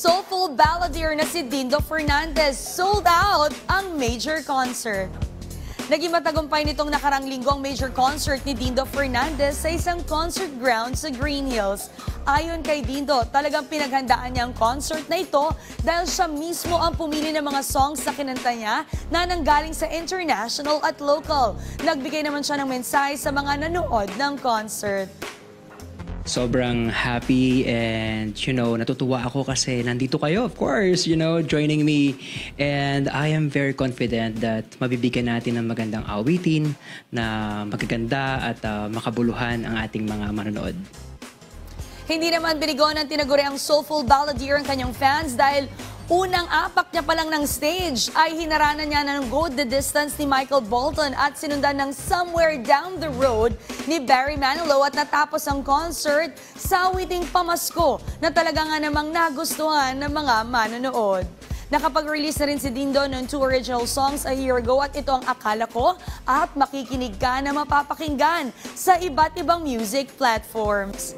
Soulful balladeer na si Dindo Fernandez sold out ang major concert. Naging matagumpay nitong nakarang linggo ang major concert ni Dindo Fernandez sa isang concert ground sa Green Hills. Ayon kay Dindo, talagang pinaghandaan niya ang concert na ito dahil siya mismo ang pumili ng mga songs na kinanta niya na nanggaling sa international at local. Nagbigay naman siya ng mensahe sa mga nanood ng concert. Sobrang happy and, natutuwa ako kasi nandito kayo, of course, joining me. And I am very confident that mabibigyan natin ng magandang awitin na magaganda at makabuluhan ang ating mga manonood. Hindi naman binigo ng tinaguri ang soulful balladeer ang kanyang fans dahil unang apak niya pa lang ng stage ay hinaranan niya ng Go the Distance ni Michael Bolton at sinundan ng Somewhere Down the Road ni Barry Manilow at natapos ang concert sa awiting pamasko na talaga nga namang nagustuhan ng mga manonood. Nakapag-release na rin si Dindo ng 2 original songs a year ago at ito ang Akala Ko at Makikinig Ka na mapapakinggan sa iba't ibang music platforms.